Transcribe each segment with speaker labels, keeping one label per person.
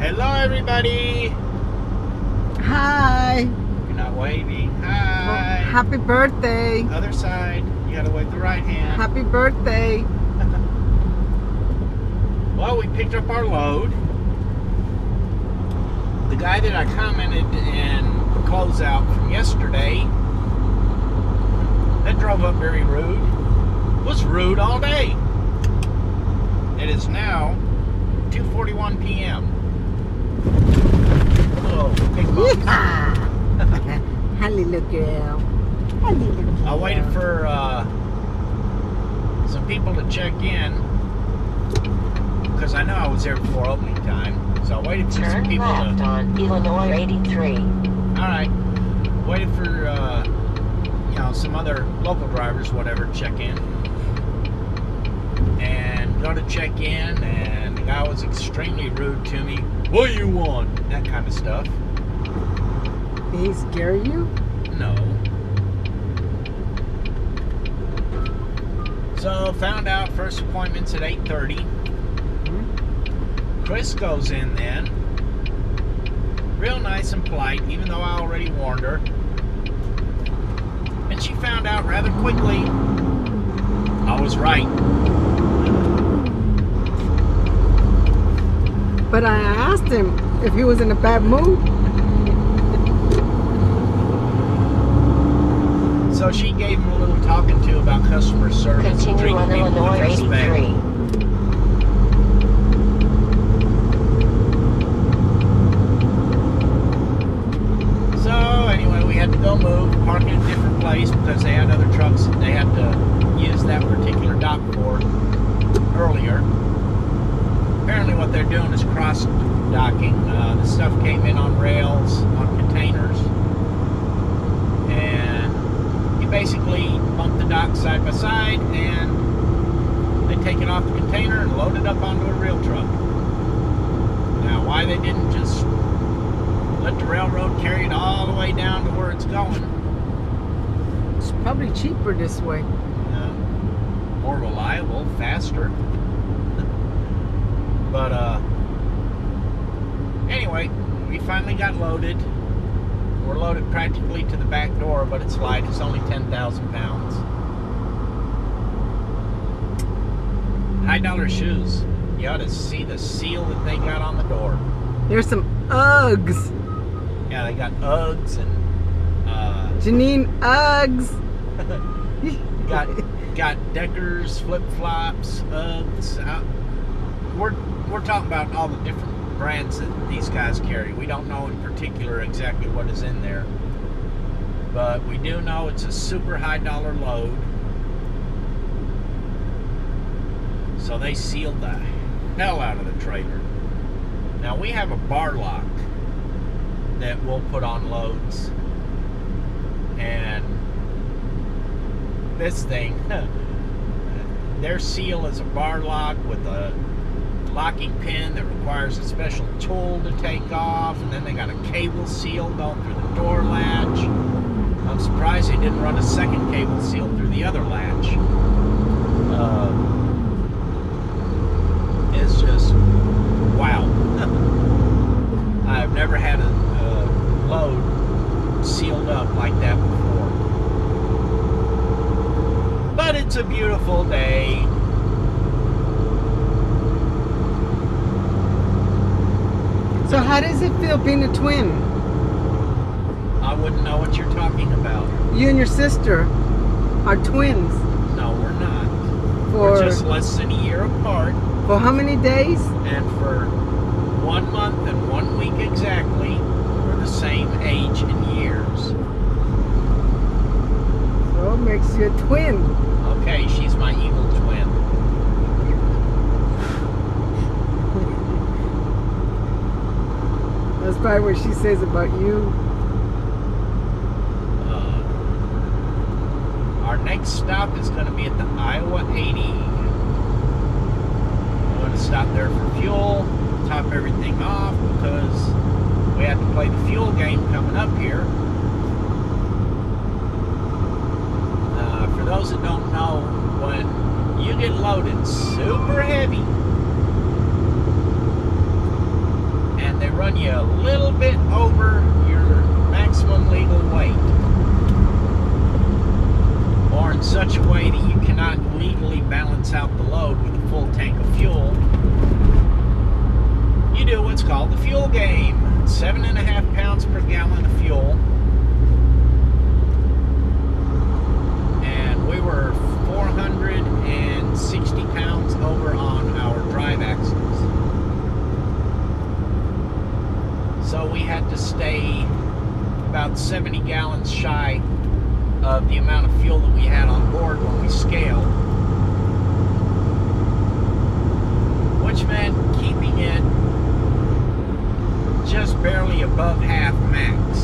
Speaker 1: Hello, everybody.
Speaker 2: Hi.
Speaker 1: You're not waving. Hi.
Speaker 2: Happy birthday.
Speaker 1: Other side. You gotta wave the right hand.
Speaker 2: Happy birthday.
Speaker 1: Well, we picked up our load. The guy that I commented in closeout from yesterday that drove up very rude was rude all day. It is now 2:41 p.m. Oh, big bumps.
Speaker 2: Hi, little girl. Hi, little girl.
Speaker 1: I waited for some people to check in because I know I was there before opening time. So I waited for some people
Speaker 3: left on Illinois 83.
Speaker 1: Alright. Waited for some other local drivers, whatever, to check in. And go to check in, and the guy was extremely rude to me. What do you want? That kind of stuff.
Speaker 2: Did he scare you?
Speaker 1: No. So found out first appointment's at 8:30. Chris goes in then. Real nice and polite, even though I already warned her. And she found out rather quickly I was right.
Speaker 2: But I asked him if he was in a bad mood.
Speaker 1: So she gave him a little talking to about customer service and
Speaker 3: Continue
Speaker 1: treating
Speaker 3: on
Speaker 1: people
Speaker 3: Illinois
Speaker 1: with respect.
Speaker 3: 83.
Speaker 1: So anyway, we had to go move, park in a different place because they had other trucks that they had to use that particular dock for earlier. Apparently what they're doing is cross-docking. The stuff came in on rails, on containers. And you basically bump the dock side by side and they take it off the container and load it up onto a rail truck. Now, why they didn't just let the railroad carry it all the way down to where it's going?
Speaker 2: It's probably cheaper this way.
Speaker 1: More reliable, faster. But anyway, we finally got loaded. We're loaded practically to the back door, but it's light. It's only 10,000 pounds. High dollar shoes. You ought to see the seal that they got on the door.
Speaker 2: There's some Uggs.
Speaker 1: Yeah, they got Uggs and
Speaker 2: Janine Uggs.
Speaker 1: got Deckers, flip-flops, Uggs. We're talking about all the different brands that these guys carry. We don't know in particular exactly what is in there, but we do know it's a super high dollar load. So they sealed the hell out of the trailer. Now we have a bar lock that we'll put on loads, and this thing, their seal is a bar lock with a locking pin that requires a special tool to take off, and then they got a cable seal going through the door latch. I'm surprised they didn't run a second cable seal through the other latch. It's just wow. I've never had a load sealed up like that before. But it's a beautiful day.
Speaker 2: So how does it feel being a twin?
Speaker 1: I wouldn't know what you're talking about.
Speaker 2: You and your sister are twins.
Speaker 1: No, we're not.
Speaker 2: For,
Speaker 1: We're just less than a year apart,
Speaker 2: for how many days?
Speaker 1: and for 1 month and 1 week exactly, we're the same age in years.
Speaker 2: So it makes you a twin.
Speaker 1: Okay, she's my evil twin.
Speaker 2: That's probably what she says about you.
Speaker 1: Our next stop is going to be at the Iowa 80. We're going to stop there for fuel, top everything off because we have to play the fuel game coming up here. For those that don't know, when you get loaded super heavy and run you a little bit over your maximum legal weight, or in such a way that you cannot legally balance out the load with a full tank of fuel, you do what's called the fuel game. 7.5 pounds per gallon of fuel. And we were 460 pounds over on our drive axles. So we had to stay about 70 gallons shy of the amount of fuel that we had on board when we scaled, which meant keeping it just barely above half max.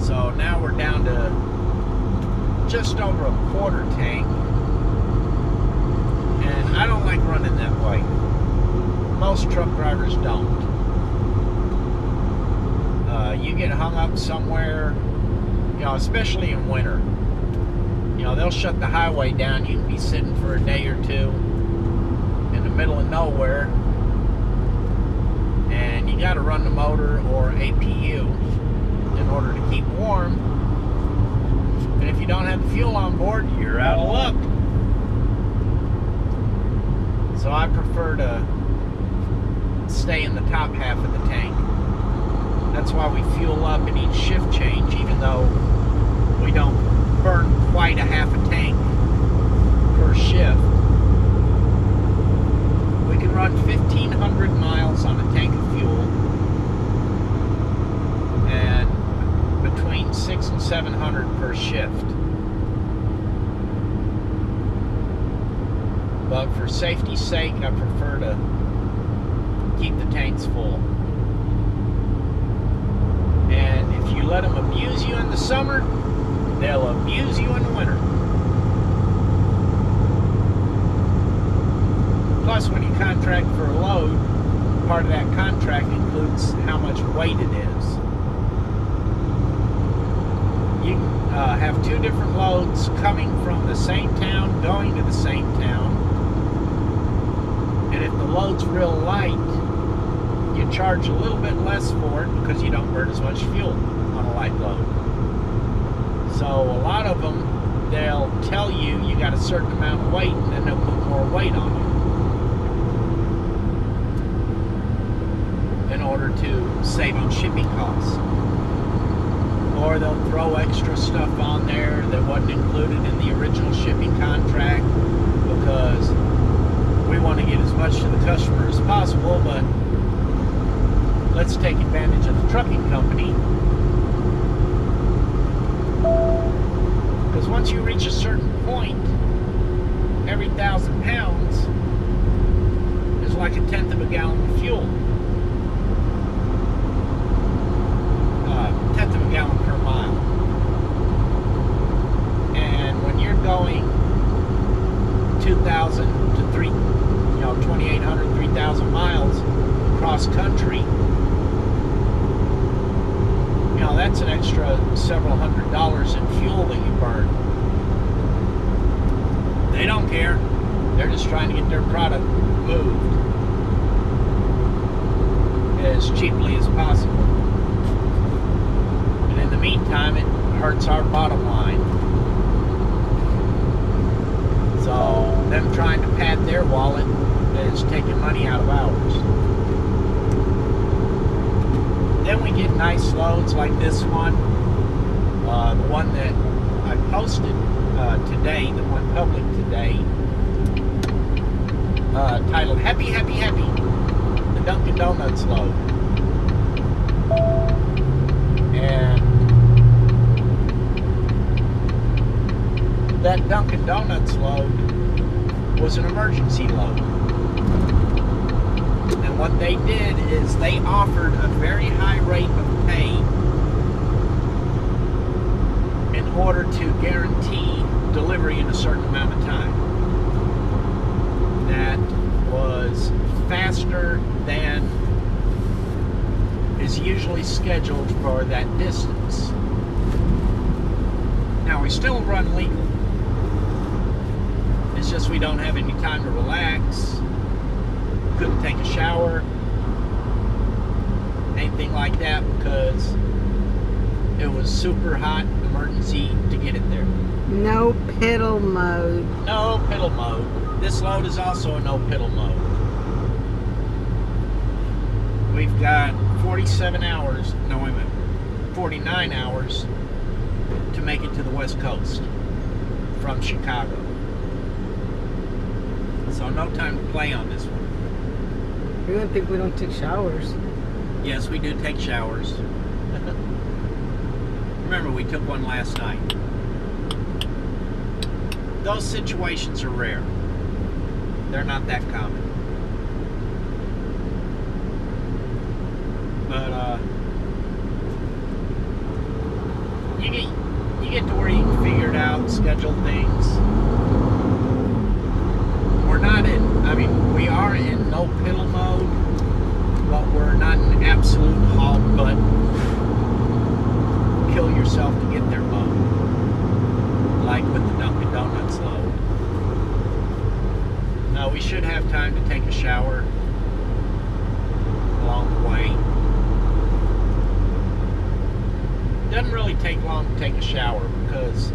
Speaker 1: So now we're down to just over a quarter tank, and I don't like running that way. Most truck drivers don't. You get hung up somewhere, especially in winter. They'll shut the highway down. You can be sitting for a day or two in the middle of nowhere, and you got to run the motor or APU in order to keep warm. And if you don't have the fuel on board, you're out of luck. So I prefer to stay in the top half of the tank. That's why we fuel up in each shift change, even though we don't burn quite a half a tank per shift. We can run 1,500 miles on a tank of fuel, and between 600 and 700 per shift. But for safety's sake, I prefer to keep the tanks full. And if you let them abuse you in the summer, they'll abuse you in the winter. Plus, when you contract for a load, part of that contract includes how much weight it is. You have two different loads coming from the same town, going to the same town. And if the load's real light, you charge a little bit less for it because you don't burn as much fuel on a light load. So a lot of them, they'll tell you you got a certain amount of weight, and then they'll put more weight on you in order to save on shipping costs. Or they'll throw extra stuff on there that wasn't included in the original shipping contract because we want to get as much to the customer as possible, but let's take advantage of the trucking company. Because once you reach a certain point, every 1,000 pounds is like 1/10 of a gallon of fuel. 1/10 of a gallon per mile. And when you're going 2,000 to 2,800, 3,000 miles cross country, that's an extra several $100s in fuel that you burn. They don't care. They're just trying to get their product moved as cheaply as possible. And in the meantime, it hurts our bottom line. So them trying to pad their wallet is taking money out of ours. Then we get nice loads like this one. The one that I posted today, that went public today, titled Happy, Happy, Happy, the Dunkin' Donuts load. And that Dunkin' Donuts load was an emergency load. And what they did is they offered a very high rate of pay in order to guarantee delivery in a certain amount of time. That was faster than is usually scheduled for that distance. Now, we still run legal. It's just we don't have any time to relax. Couldn't take a shower. anything like that, because it was super hot, emergency to get it there.
Speaker 2: No pedal mode.
Speaker 1: No piddle mode. This load is also a no piddle mode. We've got 47 hours, no wait a minute, 49 hours to make it to the West Coast from Chicago. So no time to play on this one.
Speaker 2: You're gonna think we don't take showers.
Speaker 1: Yes, we do take showers. Remember, we took one last night. Those situations are rare. They're not that common. But you get to where you can figure it out, schedule things. We're not in, I mean, we are in no piddle mode, but we're not in absolute halt, but kill yourself to get there mode. Like with the Dunkin' Donuts load. Now we should have time to take a shower along the way. Doesn't really take long to take a shower, because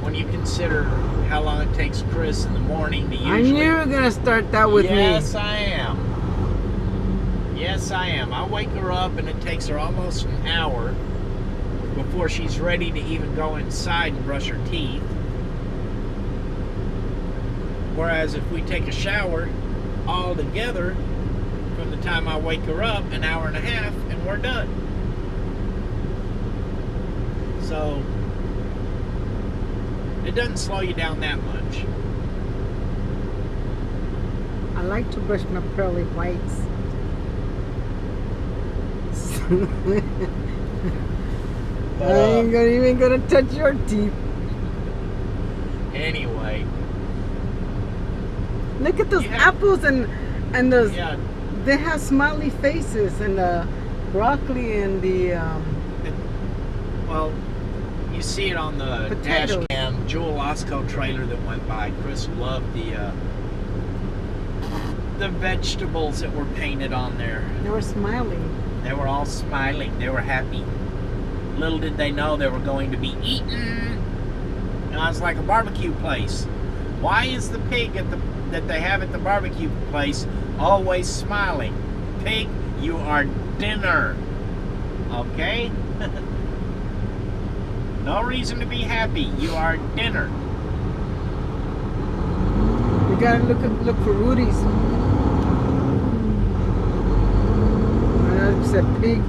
Speaker 1: when you consider how long it takes Chris in the morning to usually...
Speaker 2: I knew you were gonna start that with me.
Speaker 1: Yes, I am. Yes, I am. I wake her up and it takes her almost an hour before she's ready to even go inside and brush her teeth. Whereas if we take a shower all together, from the time I wake her up, an hour and a half, and we're done. So, it doesn't slow you down that much.
Speaker 2: I like to brush my pearly whites. I ain't even gonna touch your teeth.
Speaker 1: Anyway.
Speaker 2: Look at those
Speaker 1: Yeah.
Speaker 2: apples and those.
Speaker 1: Yeah,
Speaker 2: They have smiley faces, and the broccoli and the
Speaker 1: well, you see it on the
Speaker 2: Potatoes.
Speaker 1: dash cam. Jewel Osco trailer that went by. Chris loved the vegetables that were painted on there.
Speaker 2: they were smiling.
Speaker 1: They were all smiling. They were happy. Little did they know they were going to be eaten. And I was like, a barbecue place. Why is the pig that they have at the barbecue place always smiling? Pig, you are dinner. Okay? No reason to be happy. You are dinner.
Speaker 2: You gotta look for Rudy's. It's a pig.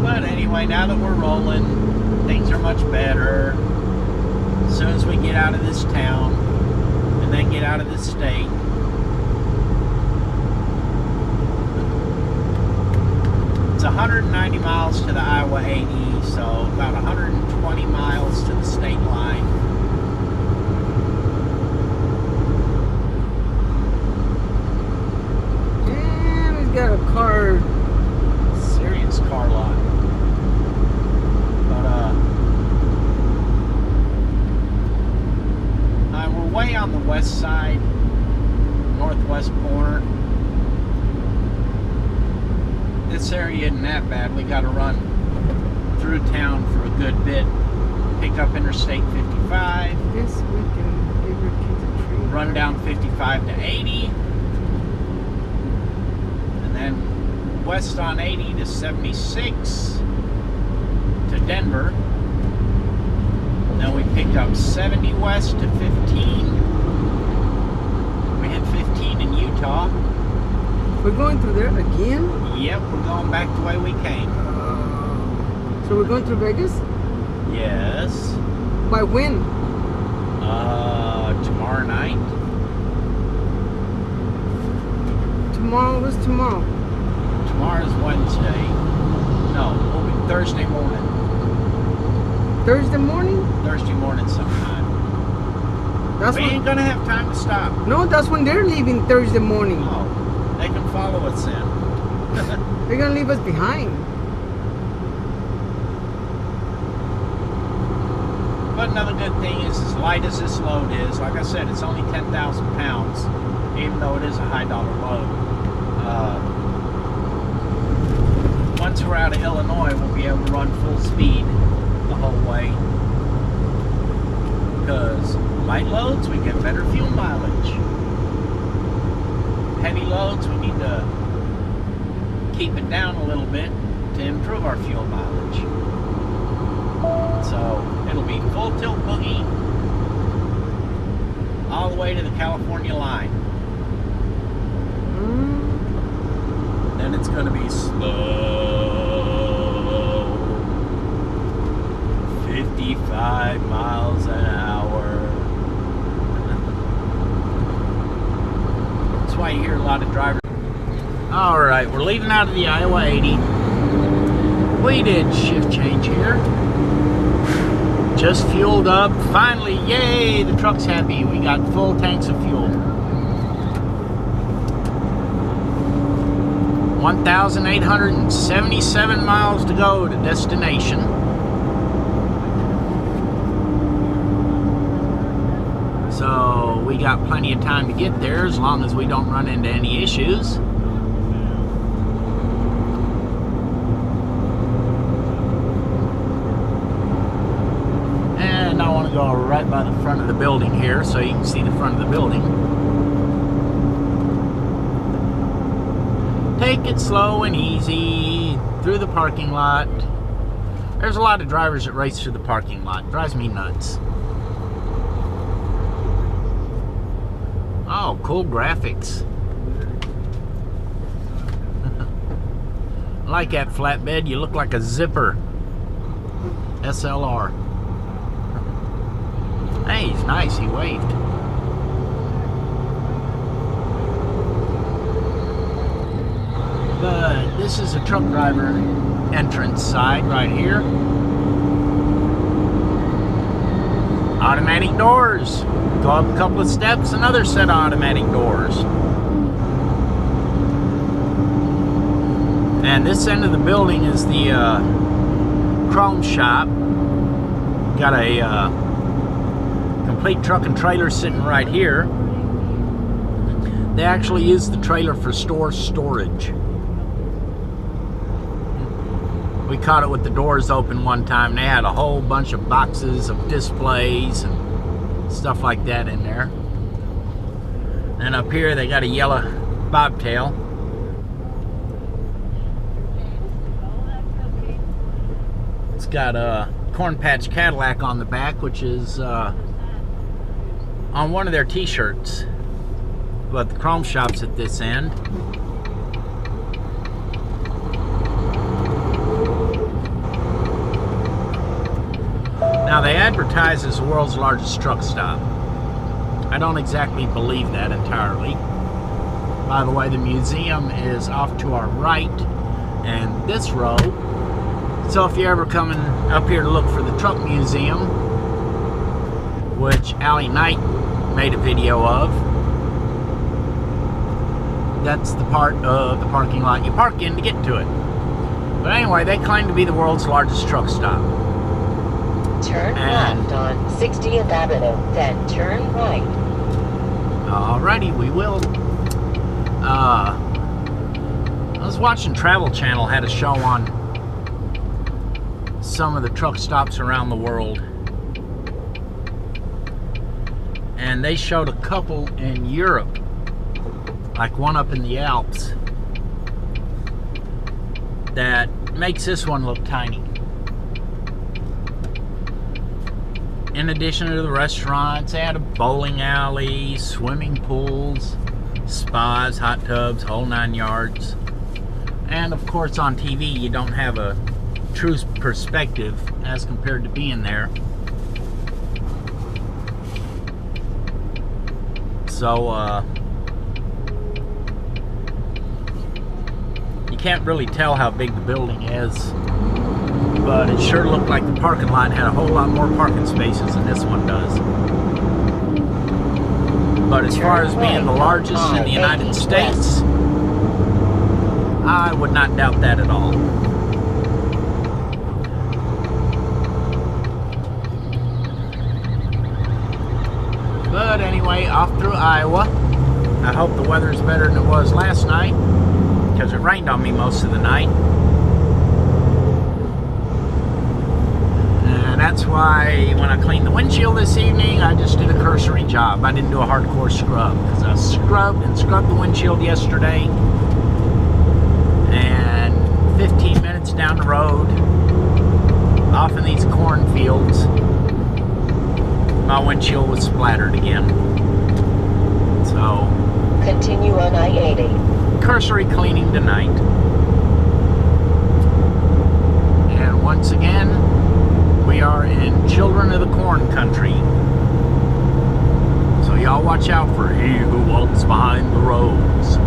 Speaker 1: But anyway, now that we're rolling, things are much better. As soon as we get out of this town and then get out of this state, it's 190 miles to the Iowa 80, so about 120 miles to the state line.
Speaker 2: Damn, he's got a car.
Speaker 1: Serious car lot. But we're way on the west side, northwest corner. This area isn't that bad. We got to run through town for a good bit. Pick up Interstate 55.
Speaker 2: This weekend, give your kids a treat.
Speaker 1: Run down 55 to 80. And then west on 80 to 76 to Denver. Then we pick up 70 west to 15. We hit 15 in Utah.
Speaker 2: We're going through there again?
Speaker 1: Yep, we're going back the way we came.
Speaker 2: So we're going through Vegas?
Speaker 1: Yes.
Speaker 2: By when?
Speaker 1: Tomorrow night.
Speaker 2: Tomorrow was tomorrow.
Speaker 1: Tomorrow's Wednesday. No, it'll be Thursday morning.
Speaker 2: Thursday morning?
Speaker 1: Thursday morning sometime.
Speaker 2: That's
Speaker 1: We ain't
Speaker 2: when.
Speaker 1: gonna have time to stop.
Speaker 2: No, that's when they're leaving Thursday morning.
Speaker 1: Oh, they can follow us then.
Speaker 2: They're gonna leave us behind.
Speaker 1: But another good thing is, as light as this load is, like I said, it's only 10,000 pounds, even though it is a high dollar load. Once we're out of Illinois, we'll be able to run full speed the whole way. Because light loads, we get better fuel mileage. Heavy loads, we need to keep it down a little bit to improve our fuel mileage. So it'll be full tilt boogie all the way to the California line. Then it's going to be slow, 55 miles an hour. That's why you hear a lot of drivers. All right, we're leaving out of the Iowa 80. We did shift change here. Just fueled up. Finally, yay, the truck's happy. We got full tanks of fuel. 1,877 miles to go to destination. So we got plenty of time to get there as long as we don't run into any issues. And I want to go right by the front of the building here so you can see the front of the building. Take it slow and easy through the parking lot. There's a lot of drivers that race through the parking lot. Drives me nuts. Oh, cool graphics. I like that flatbed. You look like a zipper. SLR. Hey, he's nice. He waved. But this is a truck driver entrance side right here. Automatic doors. Go up a couple of steps, another set of automatic doors. And this end of the building is the chrome shop. Got a complete truck and trailer sitting right here. They actually use the trailer for storage. We caught it with the doors open one time. They had a whole bunch of boxes of displays and stuff like that in there. And up here they got a yellow bobtail. It's got a Corn Patch Cadillac on the back, which is on one of their t-shirts. But the chrome shop's at this end. Now they advertise as the world's largest truck stop. I don't exactly believe that entirely. By the way, the museum is off to our right and this row. So if you're ever coming up here to look for the truck museum, which Allie Knight made a video of, that's the part of the parking lot you park in to get to it. But anyway, they claim to be the world's largest truck stop.
Speaker 3: Turn left on 60th Avenue, then turn right.
Speaker 1: Alrighty, we will. I was watching Travel Channel, had a show on some of the truck stops around the world. And they showed a couple in Europe, like one up in the Alps, that makes this one look tiny. In addition to the restaurants, they had a bowling alley, swimming pools, spas, hot tubs, whole 9 yards. And of course on TV you don't have a true perspective as compared to being there. So you can't really tell how big the building is. But it sure looked like the parking lot had a whole lot more parking spaces than this one does. But as far as being the largest in the United States, I would not doubt that at all. But anyway, off through Iowa. I hope the weather's better than it was last night, because it rained on me most of the night. And that's why when I cleaned the windshield this evening, I just did a cursory job. I didn't do a hardcore scrub, because I scrubbed the windshield yesterday. And 15 minutes down the road, off in these cornfields, my windshield was splattered again. So,
Speaker 3: Continue on I-80.
Speaker 1: cursory cleaning tonight. And once again, we are in Children of the Corn country. So y'all watch out for he who walks behind the rose.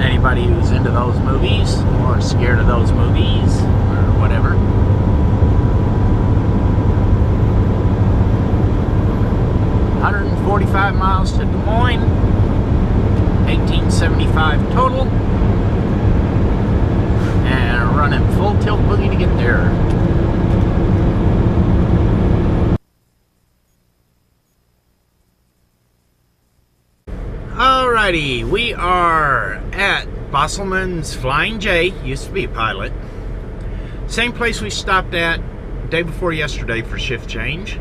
Speaker 1: Anybody who's into those movies or scared of those movies or whatever. $145 miles to Des Moines, $18.75 total, and running full tilt boogie to get there. Alrighty, we are at Bosselman's Flying J, used to be a pilot. Same place we stopped at day before yesterday for shift change.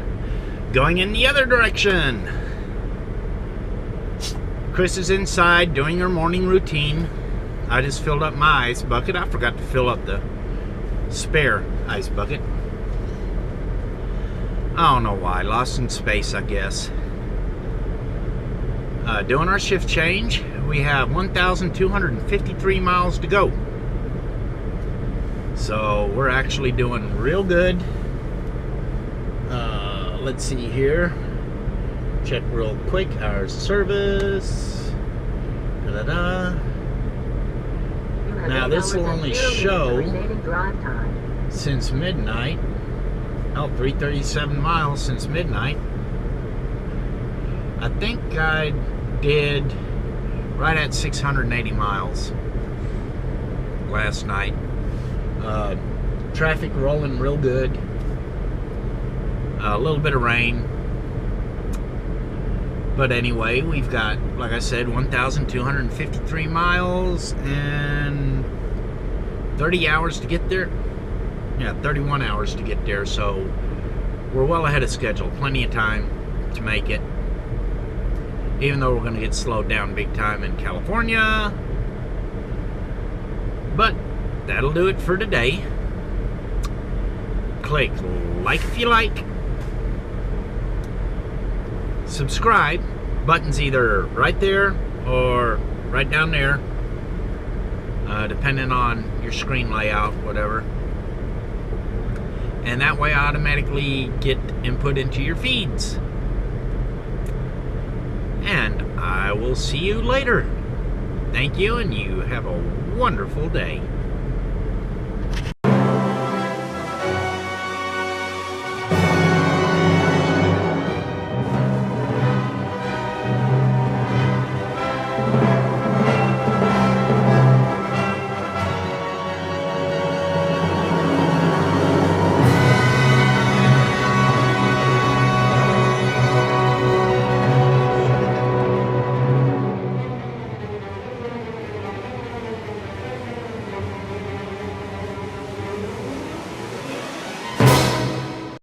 Speaker 1: Going in the other direction. Chris is inside doing her morning routine. I just filled up my ice bucket. I forgot to fill up the spare ice bucket. I don't know why. Lost in space, I guess. Doing our shift change. We have 1,253 miles to go. So we're actually doing real good. Let's see here. Check real quick our service. Now this will only show since midnight. Oh, 337 miles since midnight. I think I did right at 680 miles last night. Traffic rolling real good. A little bit of rain. But anyway, we've got, like I said, 1,253 miles and 30 hours to get there. Yeah, 31 hours to get there, so we're well ahead of schedule. Plenty of time to make it. Even though we're going to get slowed down big time in California. But that'll do it for today. Click like if you like. Subscribe. Button's either right there or right down there. Depending on your screen layout, whatever. And that way I automatically get input into your feeds. And I will see you later. Thank you, and you have a wonderful day.